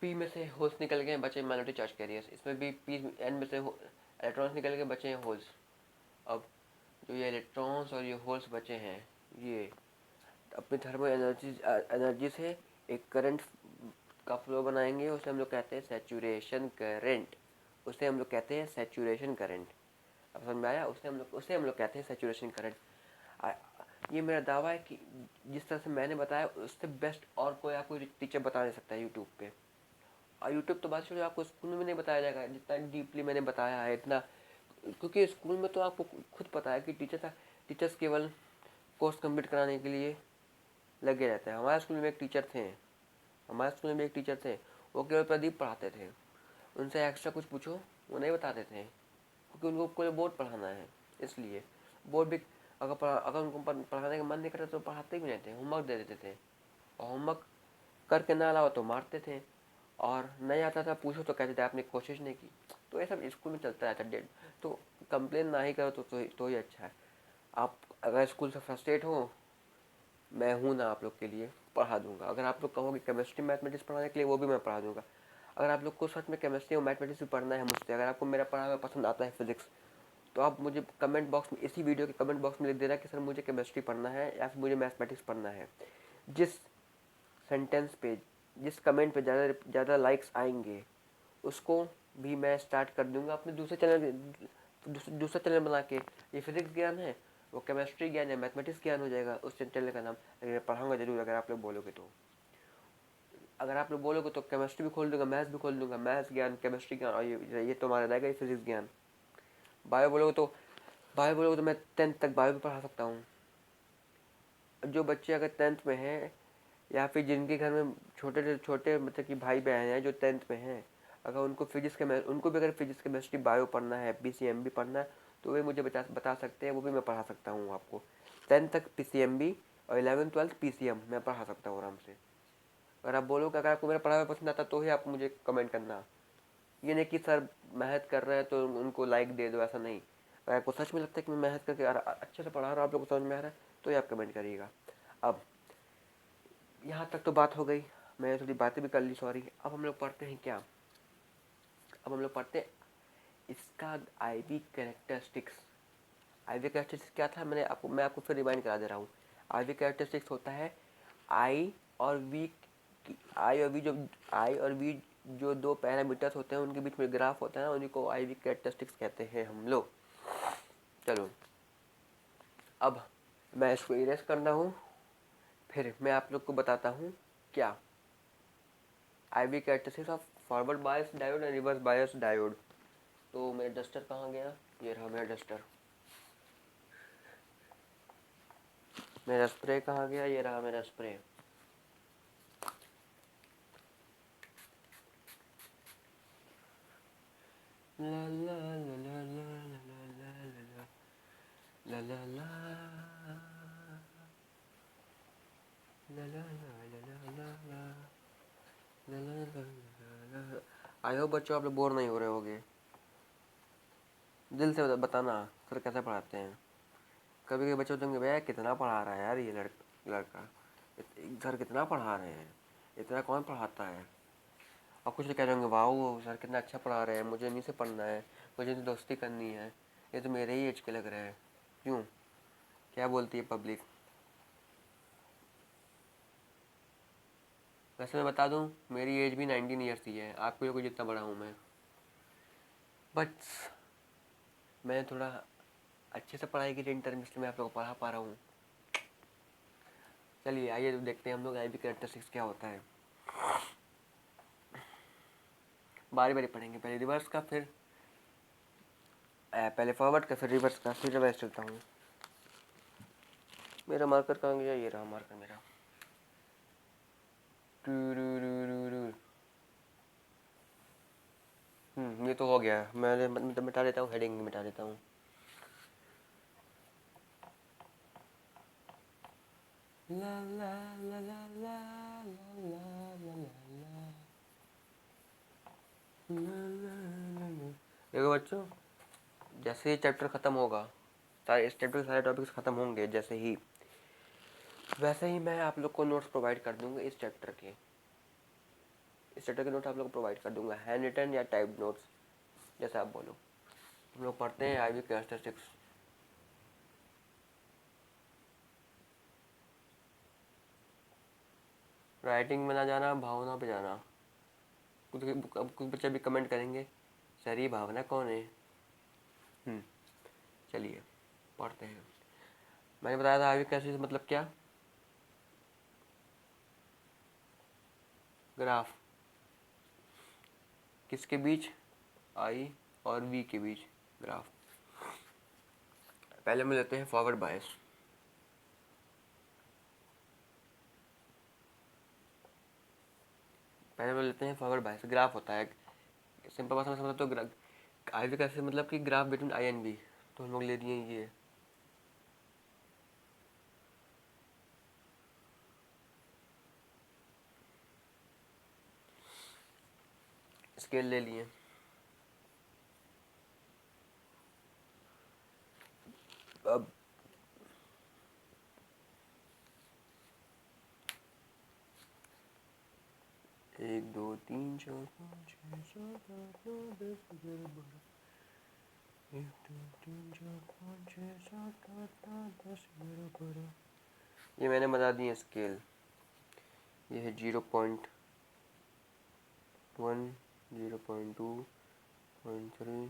पी में से होल्स निकल गए, बचे माइनॉरिटी चार्ज कैरियर्स। इसमें भी पी एन में से इलेक्ट्रॉन्स निकल गए, बचे हैं होल्स। अब जो ये इलेक्ट्रॉन्स और ये होल्स बचे हैं, ये अपनी थर्मल एनर्जी से एक करंट का फ्लो बनाएंगे। उसे हम लोग कहते हैं सैचुरेशन करंट। उसे हम लोग कहते हैं सैचुरेशन करंट। अब समझ में आया? उसे हम लोग कहते हैं सैचुरेशन करंट। ये मेरा दावा है कि जिस तरह से मैंने बताया उससे बेस्ट और कोई आपको टीचर बता नहीं सकता है यूट्यूब पे। और यूट्यूब तो बात छोड़िए, आपको स्कूल में नहीं बताया जाएगा जितना डीपली मैंने बताया है इतना। क्योंकि स्कूल में तो आपको खुद पता है कि टीचर्स केवल कोर्स कंप्लीट कराने के लिए लगे रहते हैं। हमारे स्कूल में एक टीचर थे, वो केवल प्रदीप पढ़ाते थे। उनसे एक्स्ट्रा कुछ पूछो वो नहीं बताते थे, क्योंकि उनको कोई बोर्ड पढ़ाना है। इसलिए बोर्ड भी अगर उनको पढ़ाने का मन नहीं करता तो पढ़ाते भी नहीं थे, होमवर्क दे देते थे। और होमवर्क करके ना अलावा तो मारते थे, और नहीं आता था पूछो तो कहते थे आपने कोशिश नहीं की। तो ये सब स्कूल में चलता रहता है। तो कंप्लेन ना ही करो तो ही अच्छा है। आप अगर स्कूल से फ्रस्ट्रेट हो, मैं हूँ ना आप लोग के लिए, पढ़ा दूंगा। अगर आप लोग कहोगे केमिस्ट्री मैथमेटिक्स पढ़ाने के लिए, वो भी मैं पढ़ा दूंगा। अगर आप लोग को सच में केमिस्ट्री और मैथमेटिक्स भी पढ़ना है मुझसे, अगर आपको मेरा पढ़ा हुआ पसंद आता है फिजिक्स, तो आप मुझे कमेंट बॉक्स में, इसी वीडियो के कमेंट बॉक्स में लिख देना कि सर मुझे केमिस्ट्री पढ़ना है या फिर मुझे मैथमेटिक्स पढ़ना है। जिस सेंटेंस पे, जिस कमेंट पे ज़्यादा लाइक्स आएंगे, उसको भी मैं स्टार्ट कर दूंगा अपने दूसरा चैनल बना के। ये फिजिक्स ज्ञान है, वो केमिस्ट्री ज्ञान है, मैथमेटिक्स ज्ञान हो जाएगा उस चैनल का नाम। लेकिन मैं पढ़ाऊंगा जरूर अगर आप लोग बोलोगे तो। अगर आप लोग बोलोगे तो केमिस्ट्री भी खोल दूंगा, मैथ्स भी खोल दूंगा, मैथ्स ज्ञान, केमिस्ट्री ज्ञान, और ये तो हमारा रहेगा, ये फिजिक्स ज्ञान। बायो बोलोगे तो मैं 10th तक बायो भी पढ़ा सकता हूँ। जो बच्चे अगर 10th में हैं, या फिर जिनके घर में छोटे से छोटे मतलब कि भाई बहन हैं जो 10th में हैं, अगर उनको भी अगर फिजिक्स केमिस्ट्री बायो पढ़ना है, पीसीएम भी पढ़ना है, तो वे मुझे बता सकते हैं, वो भी मैं पढ़ा सकता हूँ आपको। 10th तक पीसीएम भी और 11th-12th पीसीएम मैं पढ़ा सकता हूँ आराम से। अगर आप बोलोगे, अगर आपको मेरा पढ़ा हुआ पसंद आता तो ही आप मुझे कमेंट करना। ये नहीं कि सर मेहनत कर रहे हैं तो उनको लाइक दे दो, ऐसा नहीं। अगर आपको सच में लगता है कि मैं मेहनत करके अच्छे से पढ़ा रहा हूँ, आप लोग को समझ में आ रहा है, तो ही आप कमेंट करिएगा। अब यहाँ तक तो बात हो गई, मैंने थोड़ी बातें भी कर ली, सॉरी। अब हम लोग पढ़ते हैं क्या? अब हम लोग पढ़ते हैं इसका आईवी कैरेक्टरिस्टिक्स। आईवी कैरेक्टरिस्टिक्स क्या था? मैं आपको फिर रिमाइंड करा दे रहा हूँ। आईवी कैरेक्टरिस्टिक्स होता है आई और वी आई और वी जो दो पैरामीटर्स होते हैं उनके बीच में ग्राफ होता है ना, उन्हीं को आईवी कैरेक्टरिस्टिक्स कहते हैं हम लोग। चलो अब मैं इसको इरेज करना हूँ, फिर मैं आप लोग को बताता हूँ क्या IV characteristics of forward bias diode and reverse bias diode. तो मेरा डस्टर कहाँ गया? ये रहा मेरा डस्टर। मेरा स्प्रे कहाँ गया? ये रहा मेरा spray. La La La La La La La La La La La La I hope बच्चों आप लोग बोर नहीं हो रहे होगे। दिल से बताना सर कैसे पढ़ाते हैं। कभी कभी बच्चे होंगे भैया कितना पढ़ा रहा है यार ये लड़का सर कितना पढ़ा रहे हैं, इतना कौन पढ़ाता है। और कुछ तो कह रहे होंगे वाह सर कितना अच्छा पढ़ा रहे हैं, मुझे इन्हीं से पढ़ना है, मुझे इनसे दोस्ती करनी है, ये तो मेरे ही एज के लग रहे हैं। क्यों, क्या बोलती है पब्लिक। वैसे मैं बता दूं मेरी एज भी 19 ईयर्स ही है, आपके लोगों को जितना बड़ा हूँ मैं, बट मैं थोड़ा अच्छे से पढ़ाई की इंटर में, इसलिए मैं आप लोगों को पढ़ा पा रहा हूँ। चलिए आइए तो देखते हैं हम लोग IB कैरेक्टरिस्टिक्स क्या होता है। बारी बारी पढ़ेंगे, पहले रिवर्स का, फिर पहले फॉरवर्ड का, फिर रिवर्स का, फिर रिवर्स चलता हूँ। मेरा मार्कर कहाँ गया, ये रहा मार्कर मेरा। ये तो हो गया, मैं मिटा देता हूँ, हेडिंग मिटा देता हूँ। ला ला ला ला ला ला ला। देखो बच्चों, जैसे ही चैप्टर ख़त्म होगा, सारे इस चैप्टर के सारे टॉपिक्स ख़त्म होंगे जैसे ही, वैसे ही मैं आप लोग को नोट्स प्रोवाइड कर दूंगा इस चैप्टर के। इस चैप्टर के नोट्स आप लोग को प्रोवाइड कर दूंगा, हैंड रिटन या टाइप नोट्स, जैसे आप बोलो। हम लोग पढ़ते हैं IB कैरेक्टरिस्टिक्स। राइटिंग में ना जाना, भावना पे जाना। कुछ बच्चे भी कमेंट करेंगे सर ये भावना कौन है। चलिए पढ़ते हैं। मैंने बताया था IB कैरेक्टरिस्टिक्स मतलब क्या, ग्राफ किसके बीच, I और V के बीच ग्राफ। पहले हम लेते हैं फॉरवर्ड बायस। पहले हम लेते हैं फॉरवर्ड बायस। ग्राफ होता है, सिंपल भाषा में समझो तो IB कैसे मतलब कि graph between I and B। तो हम लोग ले लिए ये स्केल ले लिए। अब 1 2 3 4 5 6 7 8 9 10 11 12। 1 2 3 4 5 6 7 8 9 10 11 12। ये मैंने बता दिए स्केल। ये है 0.1 0.2 0.3।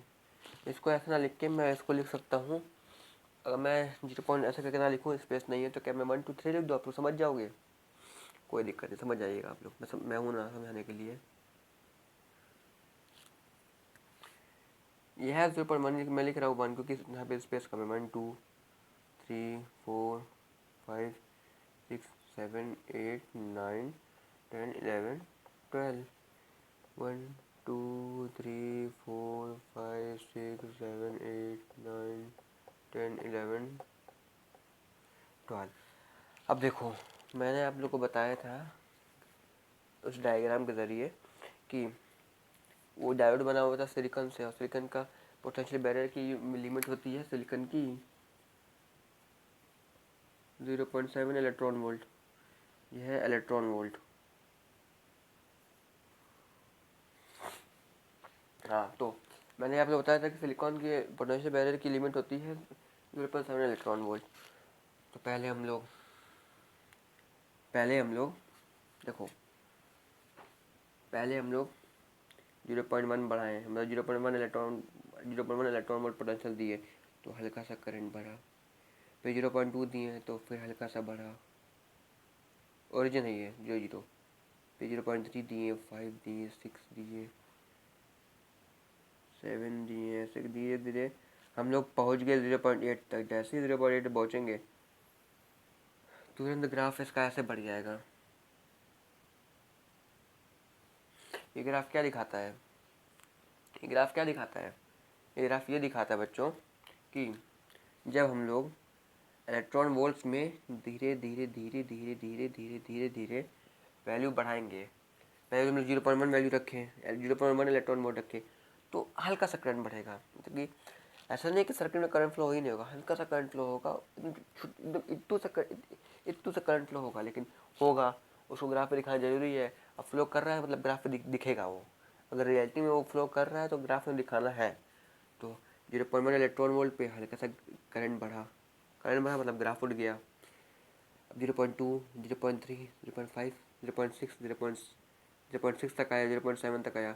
इसको ऐसा ना लिख के मैं इसको लिख सकता हूँ। अगर मैं 0 पॉइंट ऐसा करके ना लिखूँ, स्पेस नहीं है, तो क्या मैं 1 2 3 लिख दूँ, आप लोग समझ जाओगे, कोई दिक्कत नहीं, समझ जाइएगा आप लोग। मैं हूँ ना समझाने के लिए। यह है 0.1 मैं लिख रहा हूँ 1 क्योंकि यहाँ पे स्पेस कम है। 1 2 3 4 5 6 7 8 9 10 11 12। 1 2 3 4 5 6 7 8 9 10 11 12। अब देखो, मैंने आप लोग को बताया था उस डायग्राम के ज़रिए कि वो डायोड बना हुआ था सिलिकॉन से, और सिलिकॉन का पोटेंशियल बैरियर की लिमिट होती है सिलिकॉन की 0.7 इलेक्ट्रॉन वोल्ट। यह है इलेक्ट्रॉन वोल्ट। हाँ, तो मैंने आप लोग बताया था कि सिलिकॉन के पोटेंशियल बैरियर की लिमिट होती है 0.7 इलेक्ट्रॉन वोल्ट। तो पहले हम लोग देखो, पहले हम लोग 0.1 बढ़ाएं, मतलब 0.1 इलेक्ट्रॉन वोल्ट पोटेंशियल दिए तो हल्का सा करंट बढ़ा। फिर 0.2 दिए तो फिर हल्का सा बढ़ा, ओरिजिन है ये 0 0। फिर 0.3 दिए, 5 दिए, 6 दिए, 7 दिए, ऐसे धीरे धीरे हम लोग पहुँच गए 0.8 तक। जैसे ही 0.8 पहुँचेंगे तुरंत ग्राफ इसका ऐसे बढ़ जाएगा। ये ग्राफ क्या दिखाता है, ये ग्राफ क्या दिखाता है, ये ग्राफ ये दिखाता है बच्चों कि जब हम लोग इलेक्ट्रॉन वोल्ट्स में धीरे धीरे धीरे धीरे धीरे धीरे धीरे धीरे वैल्यू बढ़ाएंगे, पहले तुमने 0.1 वैल्यू रखे, 0.1 इलेक्ट्रॉन वोल्ट रखे, तो हल्का सा करंट बढ़ेगा। मतलब कि ऐसा नहीं कि सर्किट में करंट फ्लो ही नहीं होगा, हल्का सा करंट फ्लो होगा, इतू सा करंट फ्लो होगा, लेकिन होगा। उसको ग्राफ पे दिखाना जरूरी है। अब फ्लो कर रहा है मतलब ग्राफ पे दिखेगा वो। अगर रियलिटी में वो फ्लो कर रहा है तो ग्राफ में दिखाना है। तो 0.1 इलेक्ट्रॉन वोल्ट पे हल्का सा करंट बढ़ा मतलब ग्राफ उठ गया। अब 0.2, 0.3, 0.5, 0.6, 0.6 तक आया, 0.7 तक आया।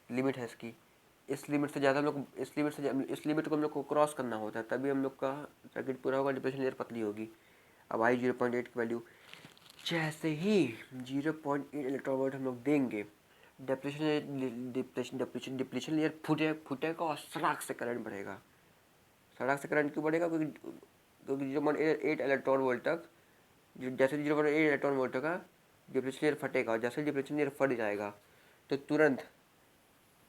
लिमिट है इसकी। इस लिमिट से ज़्यादा हम लोग इस लिमिट को हम लोग को क्रॉस करना होता है, तभी हम लोग का सर्किट पूरा होगा, डिप्लेशन लेयर पतली होगी। अब आई 0.8 की वैल्यू, जैसे ही 0.8 इलेक्ट्रॉन वोल्ट हम लोग देंगे, डिप्लेशन लेयर फूटेगा और सड़क से करंट बढ़ेगा। सड़क से करंट क्यों बढ़ेगा? क्योंकि 0.8 इलेक्ट्रॉन वोल्ट तक जैसे 0.8 इलेक्ट्रॉन वोल्ट का डिप्लेशन लेयर फटेगा, और जैसे डिप्लेशन लेयर फट जाएगा तो तुरंत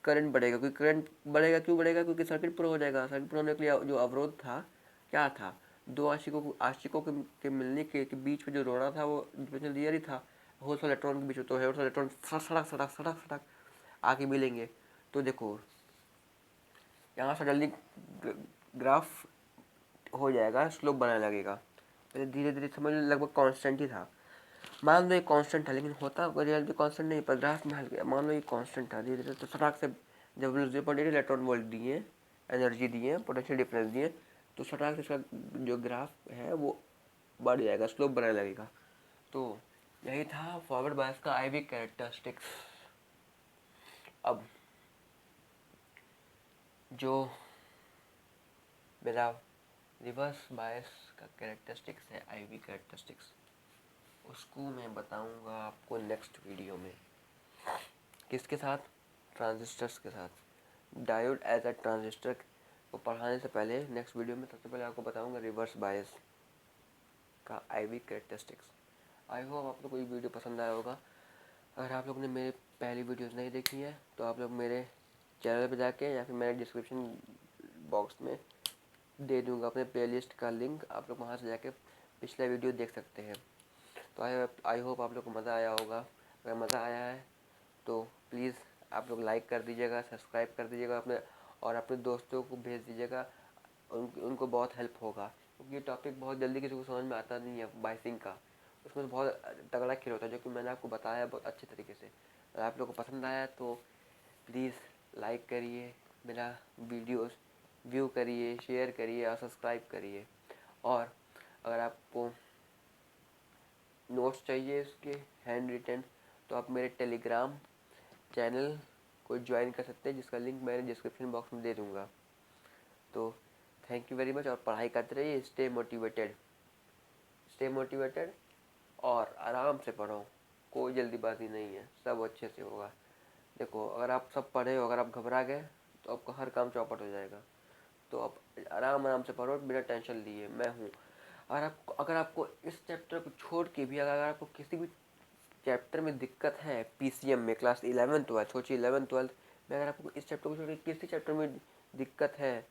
करंट बढ़ेगा। क्योंकि करंट बढ़ेगा, क्यों बढ़ेगा? क्योंकि सर्किट पूरा हो जाएगा। सर्किट पूरा होने के लिए जो अवरोध था, क्या था? दो आशिकों के मिलने के बीच में जो रोड़ा था वो डिप्लेशन लेयर ही था, होल्स और इलेक्ट्रॉन के बीच में। तो होल्स और इलेक्ट्रॉन सड़क सड़क सड़क सड़क आके मिलेंगे। तो देखो यहाँ से जल्दी ग्राफ हो जाएगा, स्लोप बनाने लगेगा। पहले धीरे धीरे समझ लगभग कांस्टेंट ही था। मान लो ये कांस्टेंट था, लेकिन होता रियलिटी कांस्टेंट नहीं, पर ग्राफ में हल्का मान लो ये कांस्टेंट था। धीरे धीरे तो सटाक से जब 0.8 इलेक्ट्रॉन वोल्ट दिए, एनर्जी दिए, पोटेंशियल डिफरेंस दिए, तो सटाक से इसका जो ग्राफ है वो बढ़ जाएगा, स्लोप बनाने लगेगा। तो यही था फॉरवर्ड बायस का IV कैरेक्टरिस्टिक्स। अब जो मेरा रिवर्स बायस का कैरेक्टरिस्टिक्स है, IV कैरेक्टरिस्टिक्स, उसको मैं बताऊंगा आपको नेक्स्ट वीडियो में। किसके साथ? ट्रांजिस्टर्स के साथ। डायोड एज अ ट्रांजिस्टर को पढ़ाने से पहले नेक्स्ट वीडियो में सबसे पहले आपको बताऊंगा रिवर्स बायस का IV कैरेक्टरिस्टिक्स। आई होप आप लोग को ये वीडियो पसंद आया होगा। अगर आप लोग ने मेरे पहली वीडियोस नहीं देखी है तो आप लोग मेरे चैनल पे जाके या फिर मेरे डिस्क्रिप्शन बॉक्स में दे दूंगा अपने प्लेलिस्ट का लिंक, आप लोग वहाँ से जाके पिछला वीडियो देख सकते हैं। तो आई होप आप लोग को मज़ा आया होगा। अगर मज़ा आया है तो प्लीज़ आप लोग लाइक कर दीजिएगा, सब्सक्राइब कर दीजिएगा अपने, और अपने दोस्तों को भेज दीजिएगा। उनको बहुत हेल्प होगा, क्योंकि ये टॉपिक बहुत जल्दी किसी को समझ में आता नहीं है बाइसिंग का। उसमें बहुत तगड़ा खेल होता है, जो कि मैंने आपको बताया बहुत अच्छे तरीके से। अगर आप लोग को पसंद आया तो प्लीज़ लाइक करिए, मेरा वीडियोस व्यू करिए, शेयर करिए और सब्सक्राइब करिए। और अगर आपको नोट्स चाहिए इसके हैंड रिटन, तो आप मेरे टेलीग्राम चैनल को ज्वाइन कर सकते हैं, जिसका लिंक मैंने डिस्क्रिप्शन बॉक्स में दे दूँगा। तो थैंक यू वेरी मच, और पढ़ाई करते रहिए। स्टे मोटिवेटेड और आराम से पढ़ो, कोई जल्दीबाजी नहीं है, सब अच्छे से होगा। देखो अगर आप सब पढ़े हो, अगर आप घबरा गए तो आपका हर काम चौपट हो जाएगा। तो आप आराम आराम से पढ़ो बिना टेंशन लिए, मैं हूँ। अगर आपको इस चैप्टर को छोड़ के भी अगर आपको किसी भी चैप्टर में दिक्कत है, PCM में क्लास 11 12 सोचिए 11 12 में अगर आपको इस चैप्टर को छोड़ के किसी चैप्टर में दिक्कत है,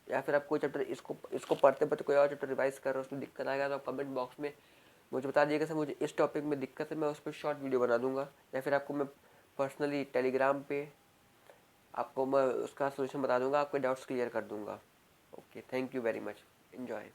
या फिर आप कोई चैप्टर इसको पढ़ते पढ़ते कोई और चैप्टर रिवाइज कर रहे हो, उसमें दिक्कत आएगा, तो आप कमेंट बॉक्स में मुझे बता दीजिएगा सर मुझे इस टॉपिक में दिक्कत है, मैं उस पर शॉर्ट वीडियो बना दूंगा, या फिर आपको मैं पर्सनली टेलीग्राम पे आपको मैं उसका सोल्यूशन बता दूंगा, आपके डाउट्स क्लियर कर दूंगा। Okay, thank you very much, enjoy.